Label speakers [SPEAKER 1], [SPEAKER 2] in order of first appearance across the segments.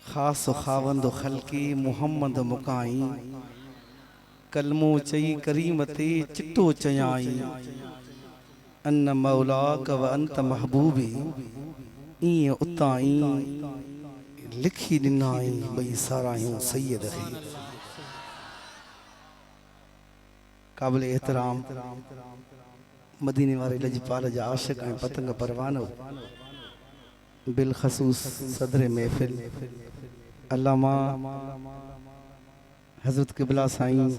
[SPEAKER 1] खास खावंद खलकी मुहम्मद मुकाई कलमो चई करीमते चिट्टो चयाई अन्न मौला व अंत महबूबी ईअं उताई लिखी ॾिनाई ॿई सारायूं सैयद खे। काबिल एहतराम मदीने वारे लजपाल जा आशिक ऐं पतंग परवानो बिलखसूस सदर महफिल अल्लामा हजरत किबला साईं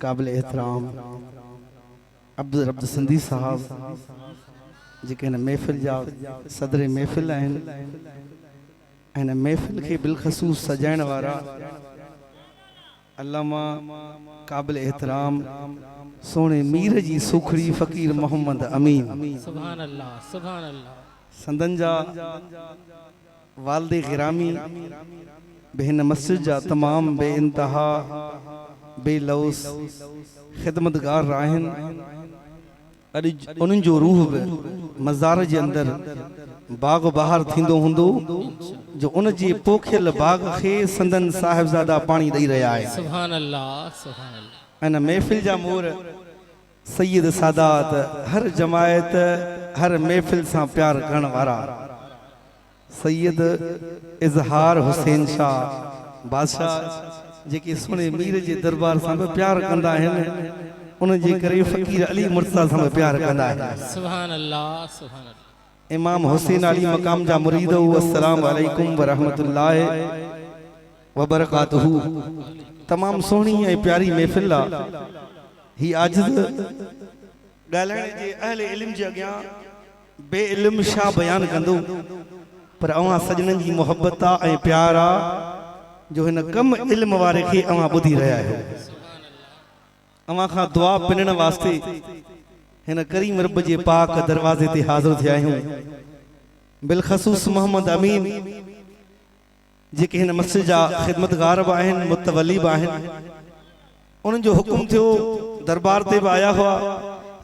[SPEAKER 1] काबिल एहतराम अब्दुल रब्द सिंधी साहब जेके हिन महफिल जा सदर महफिल आहिनि हिन महफिल खे बिलखसूस सजाइण वारा अल्लामा काबिल एहतराम सोने मीर जी सुखड़ी फ़कीर मोहम्मद अमीन
[SPEAKER 2] सुभान अल्लाह सुभान अल्लाह
[SPEAKER 1] संदन जा वालदे गिरामी बेहिन मस्जिद जा तमाम बेइंतहा बेलौस खिदमतगार आहिनि। अॼु उन्हनि जो रूह बि मज़ार जे अंदरि बाग बहार थींदो हूंदो जो उन जे पोखियल बाग खे संदन साहिबजादा पाणी ॾेई रहिया आहिनि।
[SPEAKER 2] सुभान अल्लाह सुभान अल्लाह।
[SPEAKER 1] इन महफिल जा मोर सैयद सादात हर जमायत हर महफिल सां प्यार करण वारा सैयद इज़हार हुसैन शाह बादशाह जेके सुने मीर जे दरबार सां बि प्यार कंदा आहिनि उन जे करे फ़कीर अली मुर्तज़ा सां बि प्यार कंदा आहिनि।
[SPEAKER 2] सुभान अल्लाह सुभान अल्लाह।
[SPEAKER 1] इमाम हुसैन अली मकाम जा मुरीद अस्सलाम अलैकुम व रहमतुल्लाहि व बरकातहू। तमाम सोहनी ऐं प्यारी महफिल आहे। ही आजिज़ ॻाल्हाइण जे अहले इल्म जे अॻियां बे इल्म छा बयान कंदो पर अवां सजननि जी मोहब्बत आहे ऐं प्यार आहे जो हिन कम इल्म वारे खे अवां ॿुधी रहिया आहियो। अवां खां दुआ पिनण वास्ते हिन करीम रब जे पाक दरवाज़े ते हाज़िर थिया आहियूं। बिलखसूस मोहम्मद अमीन जेके हिन मस्जिद जा खिदमतगार बि आहिनि मुतवली बि आहिनि उन्हनि जो हुकुम थियो दरबार ते बि आया हुआ।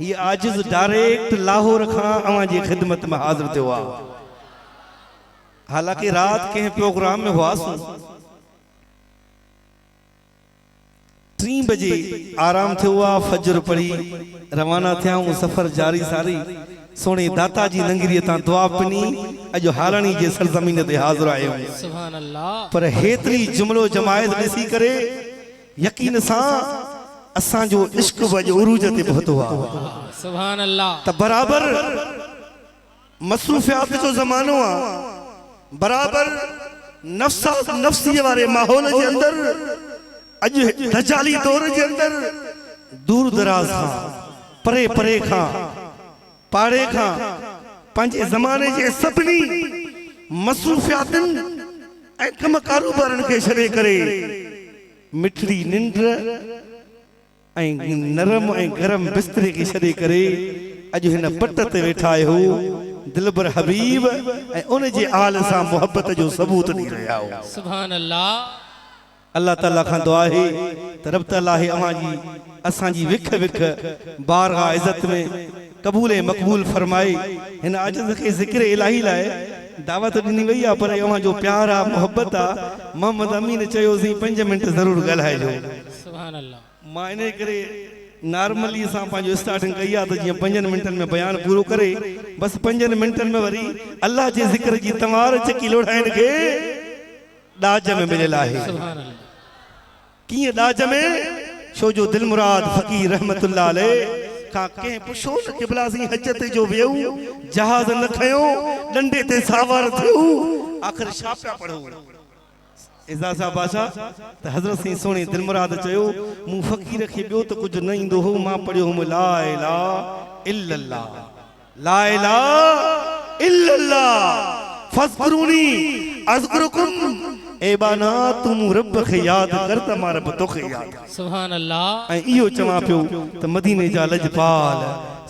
[SPEAKER 1] ये आजिज़ डायरेक्ट लाहौर खां अवां जी खिदमत में हाज़िर थियो आहे। हालांकि रात कंहिं प्रोग्राम में हुआसीं 3 बजे आराम थियो आहे फजर पढ़ी रवाना थिया सफ़र जारी सारी सोने दाता जी नंगरीअ तां दुआ पिनी अॼु हालणी जे सरज़मीन ते हाज़िर आहियूं।
[SPEAKER 2] सुभान अल्लाह।
[SPEAKER 1] पर हेतरी जुमलो जमायत ॾिसी करे यकीन सां असांजो इश्क वज उरूज ते पहुतो आहे।
[SPEAKER 2] सुभान अल्लाह।
[SPEAKER 1] त बराबर मसरूफियात जो ज़मानो आहे बराबर नफ्सी वारे माहौल जे अंदर अॼु दजाली दौर जे अंदर दूर दराज खां परे परे खां पाड़े खां पंहिंजे ज़माने जे सभिनी मसरूफियातनि ऐं कम कारोबारनि खे छॾे करे मिठड़ी निंड ऐं नरम ऐं गरम बिस्तरे खे छॾे करे अॼु हिन पट ते वेठा आहियो दिलबर हबीब ऐं उन जे आल सां मोहब्बत जो सबूत ॾेई रहिया हो।
[SPEAKER 2] सुभान अल्लाह।
[SPEAKER 1] अल्लाह ताला खां दुआ है त रब ताला है अवां जी असां जी विख विख बारगाह इज्जत में कबूल मकबूल फरमाए। हिन आजिज़ खे ज़िक्र इलाही लाए दावत ॾिनी वई आहे पर अवां जो प्यार आहे मोहब्बत आहे मोहम्मद अमीन चयोसीं 5 मिंट ज़रूर ॻाल्हाइजो।
[SPEAKER 2] सुभान अल्लाह।
[SPEAKER 1] मां इन करे नॉर्मली सां पंहिंजो स्टार्टिंग कई आहे त जीअं 5 मिंटनि में बयान पूरो करे बस 5 मिंटनि में वरी अल्लाह जे ज़िक्र जी तमार चकी लोढ़ाइण खे ॾाज में मिलियल आहे।
[SPEAKER 2] सुभान अल्लाह।
[SPEAKER 1] कीअं ॾाज में छो जो दिल मुराद फ़कीर रहमतुल्लाह अलैह खां कंहिं पुछो त किबला साईं हज ते जो वियो जहाज़ न खयो डंडे ते सावर थियो आख़िर छा पिया पढ़ो इज़ा साहब बादशाह त हज़रत साईं सोने दिल मुराद चयो मूं फ़कीर खे ॿियो त कुझु न ईंदो हो मां पढ़ियो हुम ला इलाहा इल्लल्लाह ला इलाहा इल्लल्लाह फज़कुरूनी अज़कुरुकुम एबाना तुम रब खे याद कर त मां रब तोखे याद।
[SPEAKER 2] सुभान अल्लाह।
[SPEAKER 1] ऐं इहो चवां पियो त मदीने जा लजपाल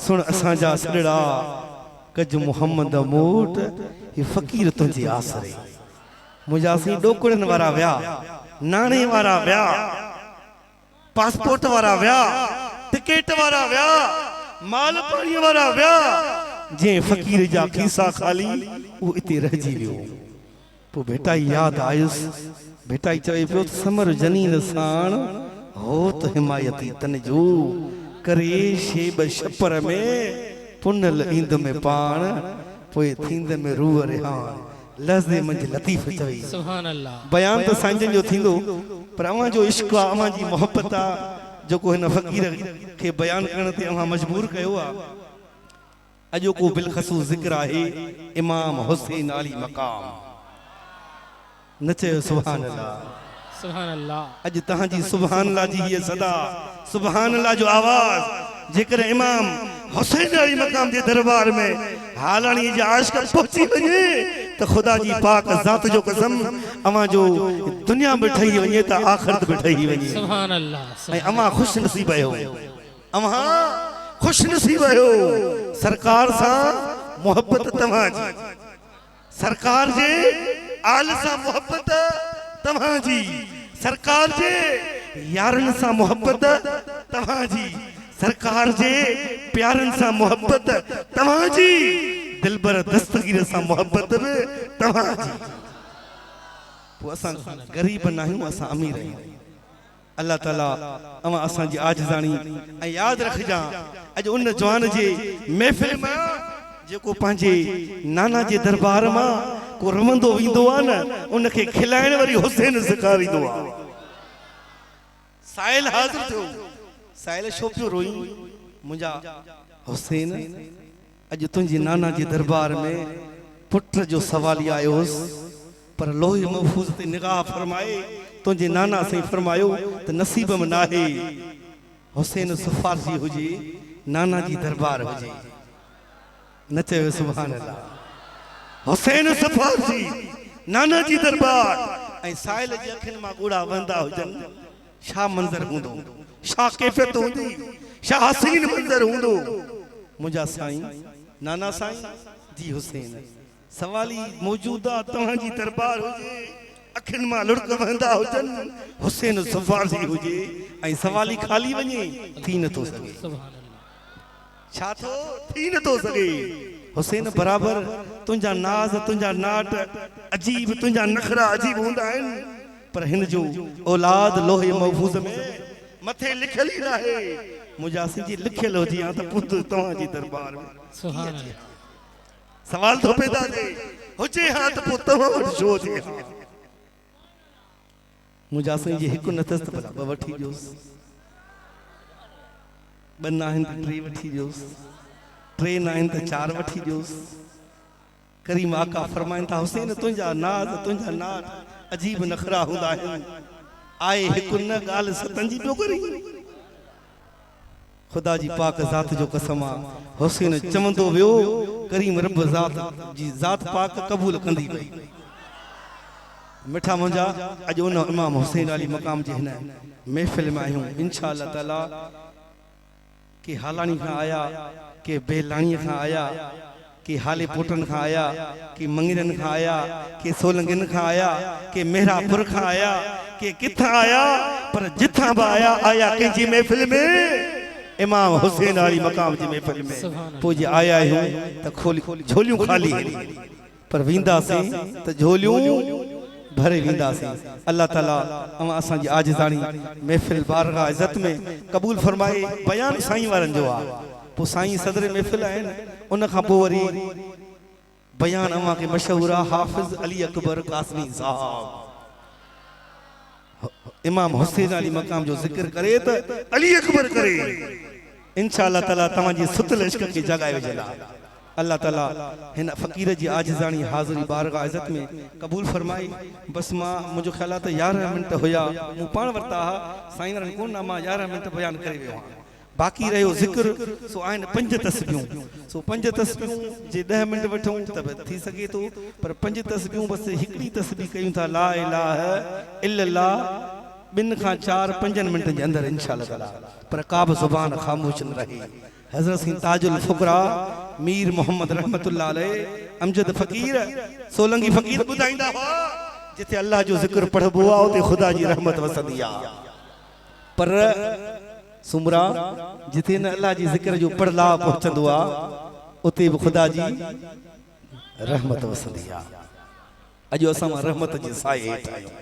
[SPEAKER 1] सुन असां जा सॾड़ा कज मुहम्मद मोट ही फ़कीर तुंहिंजे आसरे मुंहिंजा सी ॾोकड़नि वारा विया नाणे वारा विया पासपोर्ट वारा विया टिकट वारा विया माल पाणी वारा विया जे फ़कीर जा खीसा खाली वो इते रहिजी वियो। पो बेटा याद आयुस, बेटा चवे पियो समर जनीन साण हो त हिमायती तन जो करे शेब छपर में पुनल ईंद में पाण पोए थींद में रूह रिहान लज़्ज़े मंझ लतीफ़ चई।
[SPEAKER 2] सुभान अल्लाह।
[SPEAKER 1] बयान तो सांजन जो थींदो पर अवां जो इश्क आ, अवां जी मोहब्बत आ जो को हिन फ़कीर के बयान करण ते अवां मजबूर कयो आ। अजो को बिलखसूस ज़िक्र आहे इमाम हुसैन अली मकाम। न चयो सुभान अल्लाह।
[SPEAKER 2] सुभान अल्लाह।
[SPEAKER 1] अज तहां जी सुभान अल्लाह जी ये सदा, सुभान अल्लाह जो आवाज जेकर इमाम हुसैन अली मकाम जे दरबार में हालानी जे आशिक पहुंची वने तो खुदा जी पाक जात जो कसम अमा जो दुनिया में ठही वने त आखिरत में ठही वने।
[SPEAKER 2] सुभान अल्लाह।
[SPEAKER 1] ऐ अमा खुश नसीब हो, अमा खुश नसीब हो सरकार सा मोहब्बत तमा जी, सरकार जे आल सा मोहब्बत तमा जी, सरकार जे यारन सा मोहब्बत तमा जी, सरकार जे प्यारन सा मोहब्बत तमा जी, दिलबर दस्तगीर सा मोहब्बत बे तमा जी। वो असा गरीब नहीं असा अमीर आहियूं। अल्लाह ताला अमा असा जी आजिज़ानी ऐं याद रखजा अज उन जवान जे महफिल में जेको पांजे नाना जे दरबार में को रमंदो विंदो आ न उनके खिलाइण वरी हुसैन सेखारींदो आ। साहिल हाज़िर थियो, साहिल छो पियो रोई मुंजा हुसैन अज तुंहिंजे नाना जे दरबार में पुट जो सवाल आयोस पर लोहे महफूज ते निगाह फरमाए तुंहिंजे नाना से फरमायो त नसीब में नाहे हुसैन सुफारसी हुजे नाना जी दरबार हुजे। न चयो सुभान अल्लाह। हुसैन सुफारसी नाना जी दरबार ऐं साहिल जी अखियुनि मां ॻोड़ा वहंदा हुजनि छा मंज़र हूंदो, छा कैफ़ियत हूंदी, छा हसीन मंज़र हूंदो। मुंहिंजा साईं नाना साईं जी हुसैन सवाली मौजूदा तव्हांजी दरबार हुजे अखियुनि मां लुड़क वहंदा हुजनि हुसैन सुफारसी हुजे ऐं सवाली खाली वञे थी नथो सघे।
[SPEAKER 2] सुभान अल्लाह।
[SPEAKER 1] छा थो थी नथो सघे। हुसैन बराबर तुंहिंजा नाज़ तुंहिंजा नाट अजीब तुंहिंजा नखरा अजीब हूंदा आहिनि पर हिन जो औलाद लोहे महफूज़ में मथे लिखियल ई नाहे। मुंहिंजा जी लिखियल हुजे हा त पुत तव्हांजी दरबार में
[SPEAKER 2] सुभान अल्लाह।
[SPEAKER 1] सवाल तो पैदा थिए हुजे हा त पोइ तव्हां वटि छो थिए हा। मुंहिंजा जी हिकु नथस त भला ॿ वठी ॾियोसि, ॿ न आहिनि त टे वठी ॾियोसि, टे न आहिनि त चार वठी ॾियोसि। करीम आका फरमाइनि था हुसैन तुंहिंजा नाज़ तुंहिंजा नाट अजीब नखरा हूंदा आहिनि आए हिकु न ॻाल्हि सतनि जी पियो करी। खुदा जी पाक ज़ात जो कसम आ हुसैन चवंदो वियो करीम रब ज़ात जी ज़ात पाक क़बूल कंदी वई। मिठा मुंहिंजा अॼु उन इमाम हुसैन अली मकाम जे हिन महफ़िल में आहियूं इंशा अल्लाह ताला के हालानी खां आया के बेलाणीअ खां आया के हाले पोटन खां आया के मंगिरन खां आया के सोलंगन खां आया के मेहरापुर खां आया के किथां आया पर जिथां बि आया आया कंहिंजी महफ़िल में इमाम हुसैन अली मकाम जी महफ़िल में पोइ जे आया आहियूं त खोली झोलियूं खाली पर वेंदासीं त झोलियूं भरे वेंदासीं। अल्लाह ताला अवां असांजी आजिज़ानी महफ़िल बारगाह इज़्ज़त में क़बूल फरमाए। बयान साईं वारनि जो आहे पोइ साईं सदर महफ़िल आहिनि उन खां पोइ वरी बयान अवां खे मशहूर आहे हाफ़िज़ अली अकबर कासमी साहब इमाम हुसैन अली मकाम जो ज़िक्र करे त अली अकबर करे इंशा अल्लाह ताला तव्हांजी सुतल इश्क खे जगाए विझला। अल्लाह ताला हिन फ़कीर जी आजिज़ानी हाज़िरी बारगाह इज़्ज़त में क़बूल फरमाए। बस मां मुंहिंजो ख़्याल आहे त 11 मिंट हुया मूं पाण वरिता हा साईं वारनि कोन मां 11 मिंट बयान करे वियो आहियां। बाक़ी रहियो ज़िक्र सो आहिनि 5 तस्बीहूं सो 5 तस्बीहूं जे 10 मिंट वठूं त थी सघे थो पर 5 तस्बीहूं बस हिकिड़ी तस्बीह कयूं था ला इलाहा इल्लल्लाह 2 खां 4 5 मिंटनि जे अंदरि इंशाअल्लाह ताला पर का बि ज़ुबान ख़ामोश न रहे। हज़रत सिंह ताजुल फुकरा मीर मोहम्मद रहमतुल्लाह अलैह अमजद फ़कीर सोलंगी फ़कीर ॿुधाईंदा हुआ जिथे अल्लाह जो ज़िक्र पढ़बो आहे उते ख़ुदा जी रहमत वसंदी आहे पर सुमरा जिथे न अल्लाह जी ज़िक्र जो पढ़ला पहुचंदो आहे उते भी खुदा जी रहमत वसंदी आहे। अॼु असां रहमत जे साए हेठि आहियूं।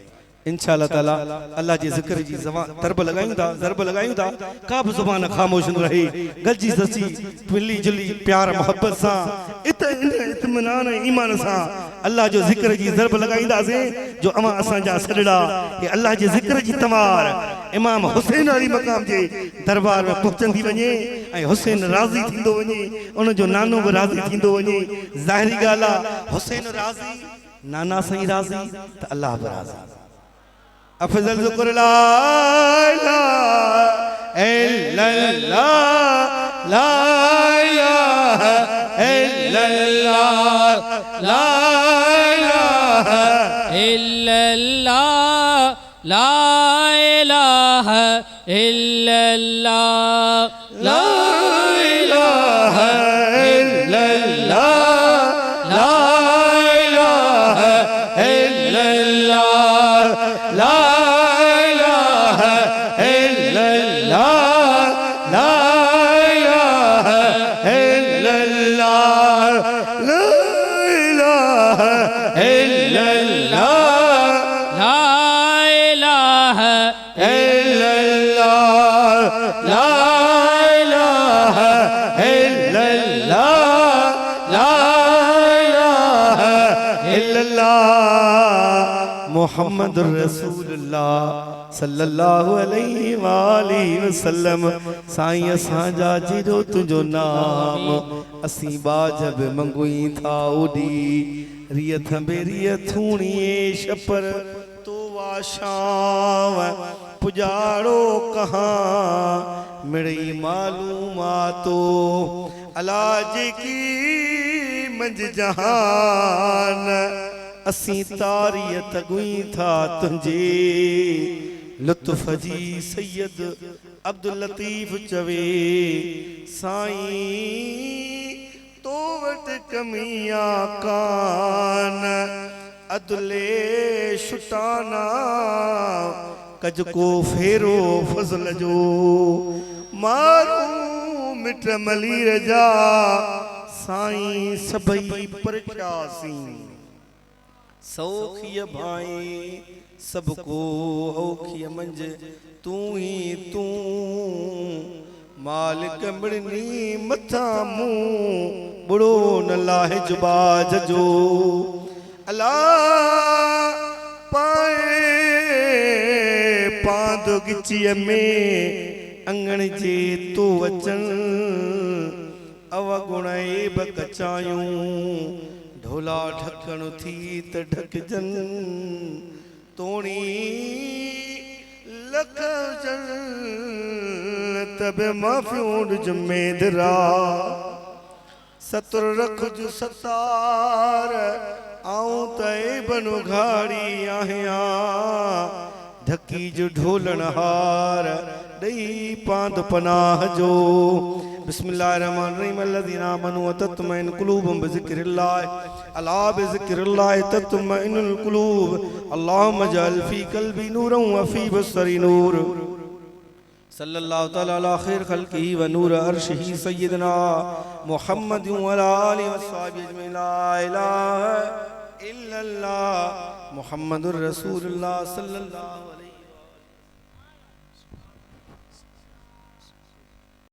[SPEAKER 1] इंशाअल्लाह ताला अल्लाह जे ज़िक्र जी तरब लगायूं था, ज़रब लगायूं था, का भी ज़ुबान खामोश न रहे। गलजी सची मिली जुली प्यार मोहब्बत सां इत्मीनान ईमान सां अल्लाह जो ज़िक्र जी ज़रब लगाईंदासीं जो अमा असां जा सॾड़ा कि अल्लाह जे ज़िक्र जी तवार इमाम हुसैन अली मक़ाम जे दरबार में पहुचंदी वञे ऐं हुसैन राज़ी थींदो वञे, उन जो नानो भी राज़ी थींदो वञे। ज़ाहिरी ॻाल्हि आहे, हुसैन राज़ी, नाना साईं राज़ी त अल्लाह भी राज़ी। अफजल ज़िक्र ला इलाहा इल्लल्लाह, ला इलाहा इल्लल्लाह, ला इलाहा
[SPEAKER 2] इल्लल्लाह, ला इलाहा इल्लल्लाह,
[SPEAKER 1] ला इलाहा इल्लल्लाह, ला इलाहा इल्लल्लाह, ला इलाहा इल्लल्लाह, ला इलाहा इल्लल्लाह, ला इलाहा इल्लल्लाह,
[SPEAKER 2] ला इलाहा
[SPEAKER 1] इल्लल्लाह, ला इलाहा इल्लल्लाह, ला इलाहा इल्लल्लाह। मुहम्मदुर रसूलुल्लाह सल्लल्लाहु अलैहि वालिहि वसल्लम। साईं असांजा जिरो तुंहिंजो नाम असीं बाजब मंगुई था ओडी रिय थंबेरिय थूणिए छपर तो वाशाव पुजारो कहाँ मिड़ई मालूमातो अला जेकी मंज जहान असीं तारीयत गुई था तुंहिंजे लुत्फ जी सैयद अब्दुल लतीफ चवे साईं तो वट कमिया कान अदले शुटाना कज को फेरो फजल जो मारू मिट मलीर जा साईं सभई परख्यासी सौखिय भाई सबको औखिय मंज तू ही तू मालिक मिड़नी मथा मुंह बुड़ो न लाहे जुबा जजो अल्लाह पाए पांद गिचीअ में अंगण जे तो अचन अवगुणाए बकचायूं ढोला ढकण थी त ढकजन तोणी लख जन तब माफ़ियूं जुमेदरा सतुर रख जो सतार आऊं तय बनो घाड़ी आहियां ढकी जो ढोलन हार दई पांद पनाह जो बिस्मिल्लाहिर्रहमानिर्रहीम अल्लज़ीना आमनू व तत्मइन्नु क़ुलूबुहुम बिज़िक्रिल्लाह अला बिज़िक्रिल्लाह तत्मइन्नुल क़ुलूब अल्लाहुम्मा जअल फ़ी क़ल्बी नूरन व फ़ी बसरी नूर सल्लल्लाहु तआला अला खैर खल्क़िही व नूर अर्शिही सय्यिदना मुहम्मद व अला आलिहि व अस्हाबिहि अजमईन ला इलाहा इल्लल्लाह मुहम्मदुर रसूलुल्लाह सल्लल्लाहु अलैहि